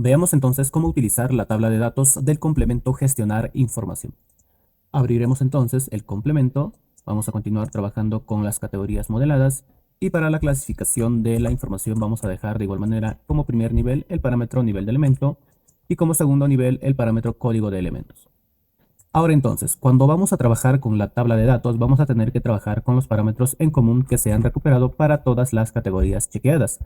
Veamos entonces cómo utilizar la tabla de datos del complemento gestionar información. Abriremos entonces el complemento, vamos a continuar trabajando con las categorías modeladas y para la clasificación de la información vamos a dejar de igual manera como primer nivel el parámetro nivel de elemento y como segundo nivel el parámetro código de elementos. Ahora entonces, cuando vamos a trabajar con la tabla de datos, vamos a tener que trabajar con los parámetros en común que se han recuperado para todas las categorías chequeadas.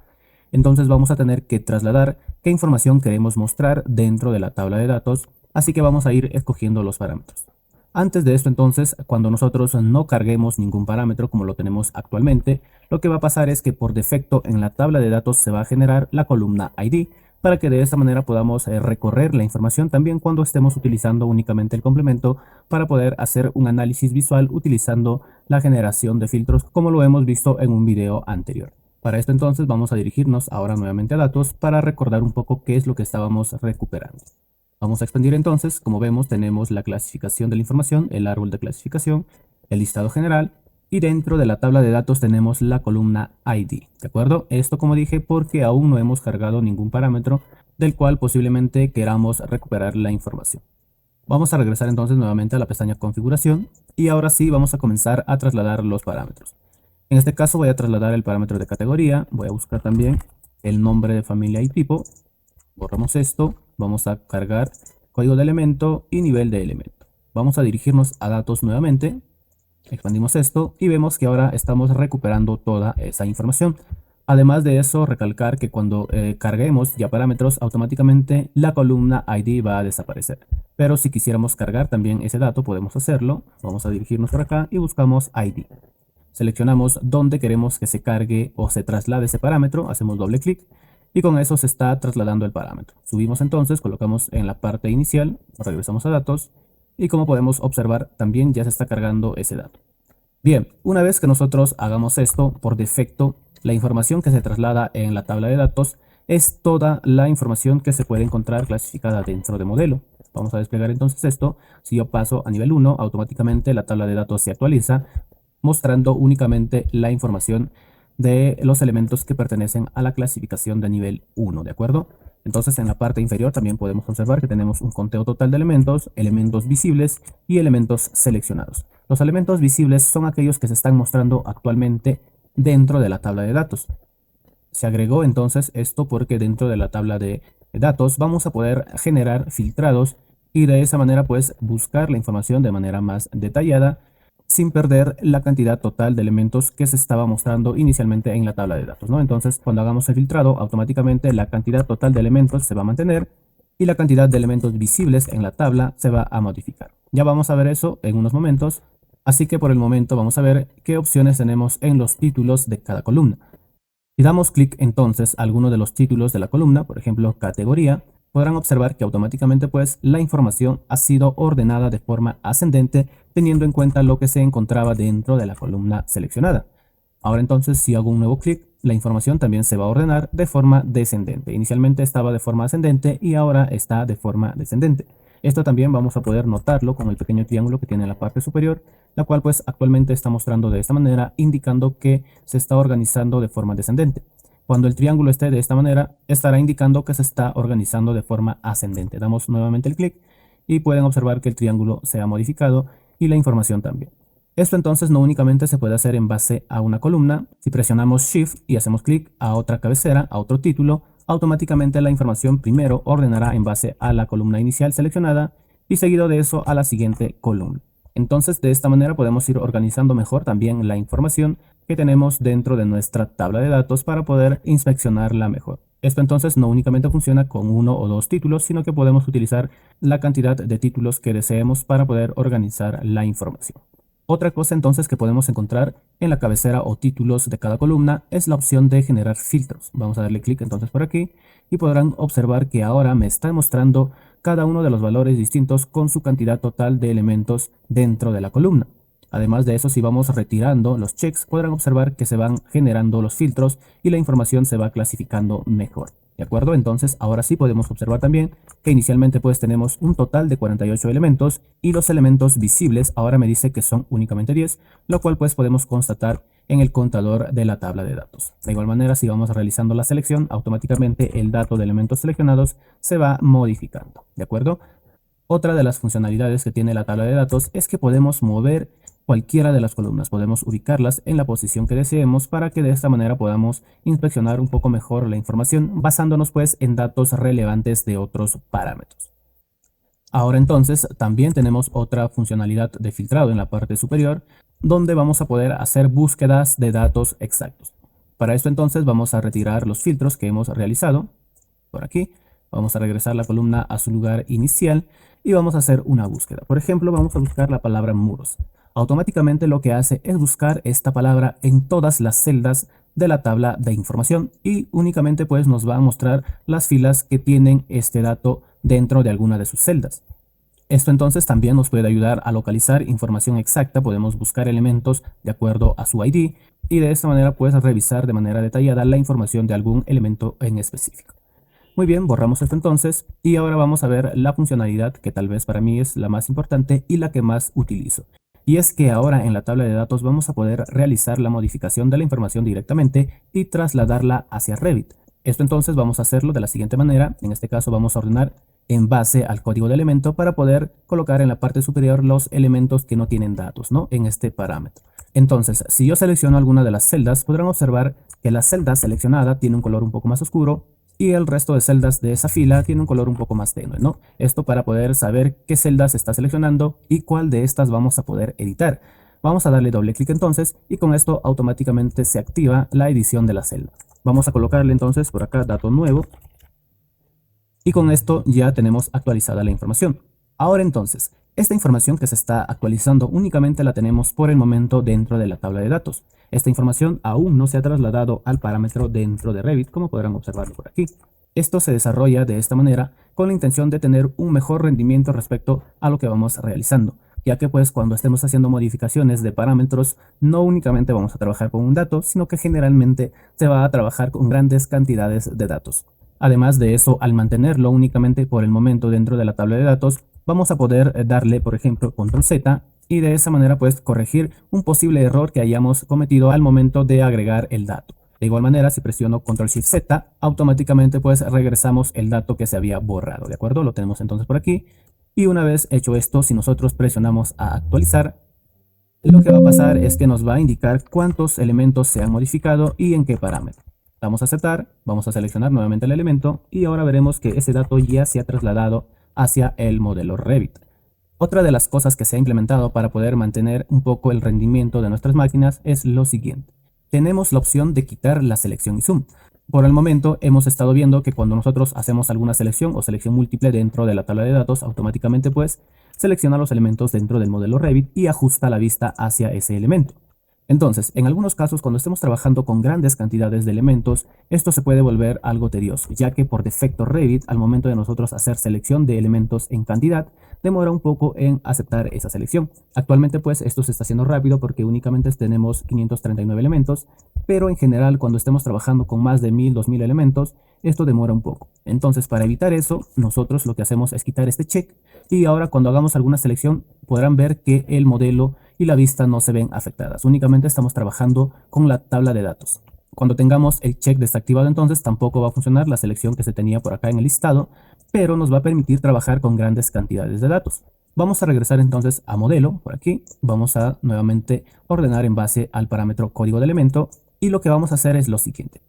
Entonces vamos a tener que trasladar qué información queremos mostrar dentro de la tabla de datos, así que vamos a ir escogiendo los parámetros. Antes de esto entonces, cuando nosotros no carguemos ningún parámetro como lo tenemos actualmente, lo que va a pasar es que por defecto en la tabla de datos se va a generar la columna ID, para que de esta manera podamos recorrer la información también cuando estemos utilizando únicamente el complemento para poder hacer un análisis visual utilizando la generación de filtros como lo hemos visto en un video anterior. Para esto entonces vamos a dirigirnos ahora nuevamente a datos para recordar un poco qué es lo que estábamos recuperando. Vamos a expandir entonces, como vemos tenemos la clasificación de la información, el árbol de clasificación, el listado general y dentro de la tabla de datos tenemos la columna ID, ¿de acuerdo? Esto como dije porque aún no hemos cargado ningún parámetro del cual posiblemente queramos recuperar la información. Vamos a regresar entonces nuevamente a la pestaña configuración y ahora sí vamos a comenzar a trasladar los parámetros. En este caso voy a trasladar el parámetro de categoría, voy a buscar también el nombre de familia y tipo, borramos esto, vamos a cargar código de elemento y nivel de elemento. Vamos a dirigirnos a datos nuevamente, expandimos esto y vemos que ahora estamos recuperando toda esa información. Además de eso, recalcar que cuando carguemos ya parámetros, automáticamente la columna ID va a desaparecer. Pero si quisiéramos cargar también ese dato, podemos hacerlo. Vamos a dirigirnos por acá y buscamos ID. Seleccionamos dónde queremos que se cargue o se traslade ese parámetro, hacemos doble clic y con eso se está trasladando el parámetro. Subimos entonces, colocamos en la parte inicial, regresamos a datos y como podemos observar también ya se está cargando ese dato. Bien, una vez que nosotros hagamos esto, por defecto la información que se traslada en la tabla de datos es toda la información que se puede encontrar clasificada dentro de modelo. Vamos a desplegar entonces esto. Si yo paso a nivel 1, automáticamente la tabla de datos se actualiza mostrando únicamente la información de los elementos que pertenecen a la clasificación de nivel 1, ¿de acuerdo? Entonces en la parte inferior también podemos observar que tenemos un conteo total de elementos, elementos visibles y elementos seleccionados. Los elementos visibles son aquellos que se están mostrando actualmente dentro de la tabla de datos. Se agregó entonces esto porque dentro de la tabla de datos vamos a poder generar filtrados y de esa manera pues buscar la información de manera más detallada sin perder la cantidad total de elementos que se estaba mostrando inicialmente en la tabla de datos, ¿no? Entonces, cuando hagamos el filtrado, automáticamente la cantidad total de elementos se va a mantener y la cantidad de elementos visibles en la tabla se va a modificar. Ya vamos a ver eso en unos momentos, así que por el momento vamos a ver qué opciones tenemos en los títulos de cada columna. Si damos clic entonces a alguno de los títulos de la columna, por ejemplo, categoría, podrán observar que automáticamente pues la información ha sido ordenada de forma ascendente teniendo en cuenta lo que se encontraba dentro de la columna seleccionada. Ahora entonces si hago un nuevo clic, la información también se va a ordenar de forma descendente. Inicialmente estaba de forma ascendente y ahora está de forma descendente. Esto también vamos a poder notarlo con el pequeño triángulo que tiene en la parte superior, la cual pues actualmente está mostrando de esta manera, indicando que se está organizando de forma descendente. Cuando el triángulo esté de esta manera, estará indicando que se está organizando de forma ascendente. Damos nuevamente el clic y pueden observar que el triángulo se ha modificado y la información también. Esto entonces no únicamente se puede hacer en base a una columna. Si presionamos Shift y hacemos clic a otra cabecera, a otro título, automáticamente la información primero ordenará en base a la columna inicial seleccionada y seguido de eso a la siguiente columna. Entonces de esta manera podemos ir organizando mejor también la información que tenemos dentro de nuestra tabla de datos para poder inspeccionarla mejor. Esto entonces no únicamente funciona con uno o dos títulos, sino que podemos utilizar la cantidad de títulos que deseemos para poder organizar la información. Otra cosa entonces que podemos encontrar en la cabecera o títulos de cada columna es la opción de generar filtros. Vamos a darle clic entonces por aquí y podrán observar que ahora me está mostrando cada uno de los valores distintos con su cantidad total de elementos dentro de la columna. Además de eso, si vamos retirando los checks, podrán observar que se van generando los filtros y la información se va clasificando mejor. ¿De acuerdo? Entonces, ahora sí podemos observar también que inicialmente pues tenemos un total de 48 elementos y los elementos visibles ahora me dice que son únicamente 10, lo cual pues podemos constatar en el contador de la tabla de datos. De igual manera, si vamos realizando la selección, automáticamente el dato de elementos seleccionados se va modificando, ¿de acuerdo? Otra de las funcionalidades que tiene la tabla de datos es que podemos mover cualquiera de las columnas, podemos ubicarlas en la posición que deseemos para que de esta manera podamos inspeccionar un poco mejor la información basándonos pues en datos relevantes de otros parámetros. Ahora entonces también tenemos otra funcionalidad de filtrado en la parte superior donde vamos a poder hacer búsquedas de datos exactos. Para esto entonces vamos a retirar los filtros que hemos realizado por aquí. Vamos a regresar la columna a su lugar inicial y vamos a hacer una búsqueda. Por ejemplo, vamos a buscar la palabra muros. Automáticamente lo que hace es buscar esta palabra en todas las celdas de la tabla de información y únicamente pues nos va a mostrar las filas que tienen este dato dentro de alguna de sus celdas. Esto entonces también nos puede ayudar a localizar información exacta, podemos buscar elementos de acuerdo a su ID y de esta manera puedes revisar de manera detallada la información de algún elemento en específico. Muy bien, borramos esto entonces y ahora vamos a ver la funcionalidad que tal vez para mí es la más importante y la que más utilizo. Y es que ahora en la tabla de datos vamos a poder realizar la modificación de la información directamente y trasladarla hacia Revit. Esto entonces vamos a hacerlo de la siguiente manera. En este caso vamos a ordenar en base al código de elemento para poder colocar en la parte superior los elementos que no tienen datos, ¿no? En este parámetro. Entonces, si yo selecciono alguna de las celdas, podrán observar que la celda seleccionada tiene un color un poco más oscuro y el resto de celdas de esa fila tiene un color un poco más tenue, ¿no? Esto para poder saber qué celdas está seleccionando y cuál de estas vamos a poder editar. Vamos a darle doble clic entonces y con esto automáticamente se activa la edición de la celda. Vamos a colocarle entonces por acá dato nuevo y con esto ya tenemos actualizada la información. Ahora entonces, esta información que se está actualizando únicamente la tenemos por el momento dentro de la tabla de datos. Esta información aún no se ha trasladado al parámetro dentro de Revit, como podrán observarlo por aquí. Esto se desarrolla de esta manera con la intención de tener un mejor rendimiento respecto a lo que vamos realizando, ya que pues cuando estemos haciendo modificaciones de parámetros no únicamente vamos a trabajar con un dato, sino que generalmente se va a trabajar con grandes cantidades de datos. Además de eso, al mantenerlo únicamente por el momento dentro de la tabla de datos, vamos a poder darle, por ejemplo, control Z y de esa manera pues corregir un posible error que hayamos cometido al momento de agregar el dato. De igual manera, si presiono control shift Z, automáticamente pues regresamos el dato que se había borrado, ¿de acuerdo? Lo tenemos entonces por aquí. Y una vez hecho esto, si nosotros presionamos a actualizar, lo que va a pasar es que nos va a indicar cuántos elementos se han modificado y en qué parámetro. Damos a aceptar, vamos a seleccionar nuevamente el elemento y ahora veremos que ese dato ya se ha trasladado hacia el modelo Revit. Otra de las cosas que se ha implementado para poder mantener un poco el rendimiento de nuestras máquinas es lo siguiente. Tenemos la opción de quitar la selección y zoom. Por el momento hemos estado viendo que cuando nosotros hacemos alguna selección o selección múltiple dentro de la tabla de datos, automáticamente pues selecciona los elementos dentro del modelo Revit y ajusta la vista hacia ese elemento. Entonces, en algunos casos, cuando estemos trabajando con grandes cantidades de elementos, esto se puede volver algo tedioso, ya que por defecto Revit, al momento de nosotros hacer selección de elementos en cantidad, demora un poco en aceptar esa selección. Actualmente, pues, esto se está haciendo rápido porque únicamente tenemos 539 elementos, pero en general, cuando estemos trabajando con más de 1000, 2000 elementos, esto demora un poco. Entonces, para evitar eso, nosotros lo que hacemos es quitar este check y ahora cuando hagamos alguna selección, podrán ver que el modelo y la vista no se ven afectadas. Únicamente estamos trabajando con la tabla de datos. Cuando tengamos el check desactivado, entonces tampoco va a funcionar la selección que se tenía por acá en el listado, pero nos va a permitir trabajar con grandes cantidades de datos. Vamos a regresar entonces a modelo, por aquí. Vamos a nuevamente ordenar en base al parámetro código de elemento y lo que vamos a hacer es lo siguiente.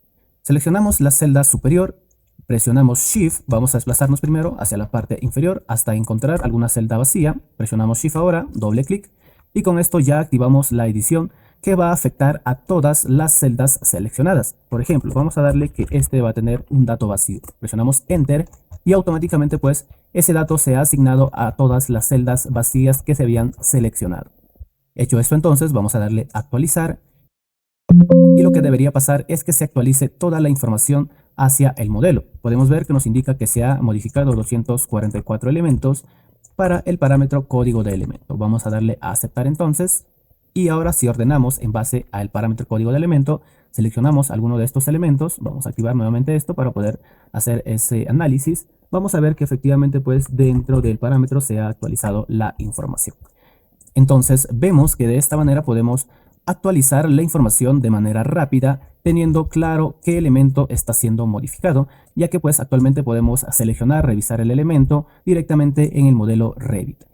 Seleccionamos la celda superior, presionamos Shift, vamos a desplazarnos primero hacia la parte inferior hasta encontrar alguna celda vacía. Presionamos Shift ahora, doble clic. Y con esto ya activamos la edición que va a afectar a todas las celdas seleccionadas. Por ejemplo, vamos a darle que este va a tener un dato vacío. Presionamos Enter y automáticamente pues ese dato se ha asignado a todas las celdas vacías que se habían seleccionado. Hecho esto entonces vamos a darle actualizar y lo que debería pasar es que se actualice toda la información hacia el modelo. Podemos ver que nos indica que se ha modificado 244 elementos para el parámetro código de elemento. Vamos a darle a aceptar entonces y ahora si ordenamos en base al parámetro código de elemento, seleccionamos alguno de estos elementos, vamos a activar nuevamente esto para poder hacer ese análisis. Vamos a ver que efectivamente pues dentro del parámetro se ha actualizado la información. Entonces vemos que de esta manera podemos actualizar la información de manera rápida, teniendo claro qué elemento está siendo modificado, ya que pues actualmente podemos seleccionar, revisar el elemento directamente en el modelo Revit.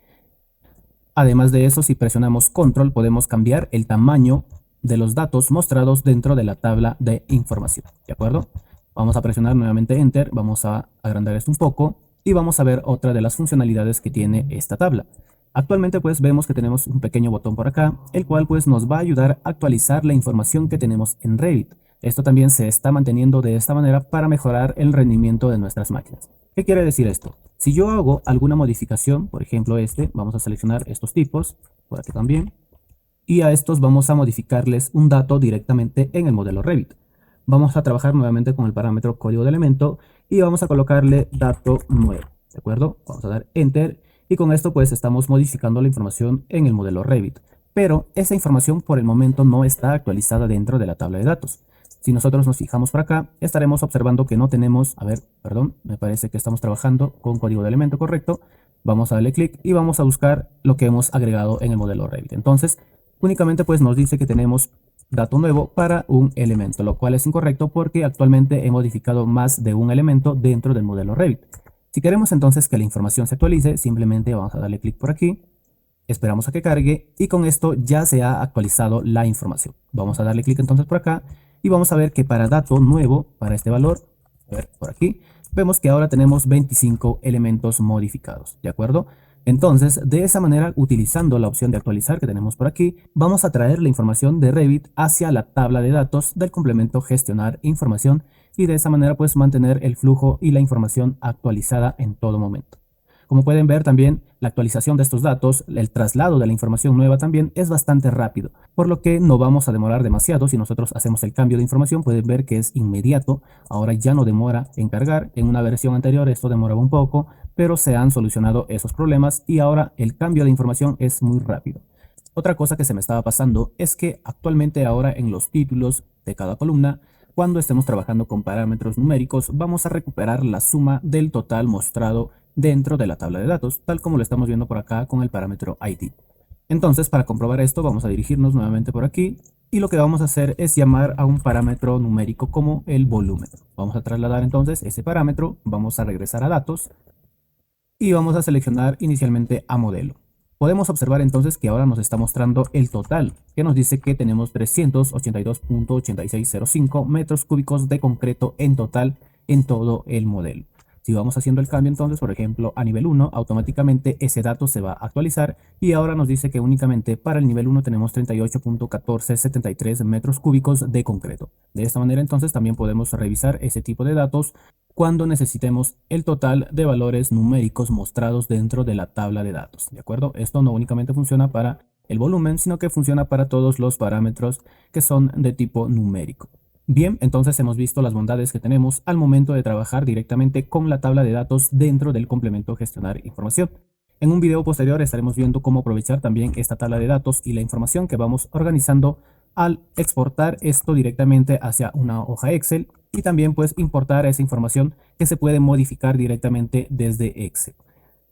Además de eso, si presionamos Control, podemos cambiar el tamaño de los datos mostrados dentro de la tabla de información, ¿de acuerdo? Vamos a presionar nuevamente Enter, vamos a agrandar esto un poco y vamos a ver otra de las funcionalidades que tiene esta tabla. Actualmente pues vemos que tenemos un pequeño botón por acá, el cual pues nos va a ayudar a actualizar la información que tenemos en Revit. Esto también se está manteniendo de esta manera para mejorar el rendimiento de nuestras máquinas. ¿Qué quiere decir esto? Si yo hago alguna modificación, por ejemplo vamos a seleccionar estos tipos, por aquí también, y a estos vamos a modificarles un dato directamente en el modelo Revit. Vamos a trabajar nuevamente con el parámetro código de elemento y vamos a colocarle dato nuevo, ¿de acuerdo? Vamos a dar Enter y con esto pues estamos modificando la información en el modelo Revit. Pero esa información por el momento no está actualizada dentro de la tabla de datos. Si nosotros nos fijamos por acá, estaremos observando que no tenemos, me parece que estamos trabajando con código de elemento correcto. Vamos a darle clic y vamos a buscar lo que hemos agregado en el modelo Revit. Entonces, únicamente pues nos dice que tenemos dato nuevo para un elemento, lo cual es incorrecto porque actualmente he modificado más de un elemento dentro del modelo Revit. Si queremos entonces que la información se actualice, simplemente vamos a darle clic por aquí, esperamos a que cargue y con esto ya se ha actualizado la información. Vamos a darle clic entonces por acá y vamos a ver que para dato nuevo, para este valor, a ver por aquí, vemos que ahora tenemos 25 elementos modificados, ¿de acuerdo? Entonces, de esa manera, utilizando la opción de actualizar que tenemos por aquí, vamos a traer la información de Revit hacia la tabla de datos del complemento gestionar información y de esa manera pues mantener el flujo y la información actualizada en todo momento. Como pueden ver también, la actualización de estos datos, el traslado de la información nueva también es bastante rápido, por lo que no vamos a demorar demasiado. Si nosotros hacemos el cambio de información, pueden ver que es inmediato, ahora ya no demora en cargar. En una versión anterior esto demoraba un poco, pero se han solucionado esos problemas y ahora el cambio de información es muy rápido. Otra cosa que se me estaba pasando es que actualmente ahora en los títulos de cada columna, cuando estemos trabajando con parámetros numéricos, vamos a recuperar la suma del total mostrado dentro de la tabla de datos, tal como lo estamos viendo por acá con el parámetro ID. Entonces, para comprobar esto, vamos a dirigirnos nuevamente por aquí y lo que vamos a hacer es llamar a un parámetro numérico como el volumen. Vamos a trasladar entonces ese parámetro, vamos a regresar a datos y vamos a seleccionar inicialmente a modelo. Podemos observar entonces que ahora nos está mostrando el total, que nos dice que tenemos 382.8605 metros cúbicos de concreto en total en todo el modelo. Si vamos haciendo el cambio entonces, por ejemplo, a nivel 1, automáticamente ese dato se va a actualizar y ahora nos dice que únicamente para el nivel 1 tenemos 38.1473 metros cúbicos de concreto. De esta manera entonces también podemos revisar ese tipo de datos cuando necesitemos el total de valores numéricos mostrados dentro de la tabla de datos, ¿de acuerdo? Esto no únicamente funciona para el volumen, sino que funciona para todos los parámetros que son de tipo numérico. Bien, entonces hemos visto las bondades que tenemos al momento de trabajar directamente con la tabla de datos dentro del complemento gestionar información. En un video posterior estaremos viendo cómo aprovechar también esta tabla de datos y la información que vamos organizando al exportar esto directamente hacia una hoja Excel y también pues importar esa información que se puede modificar directamente desde Excel.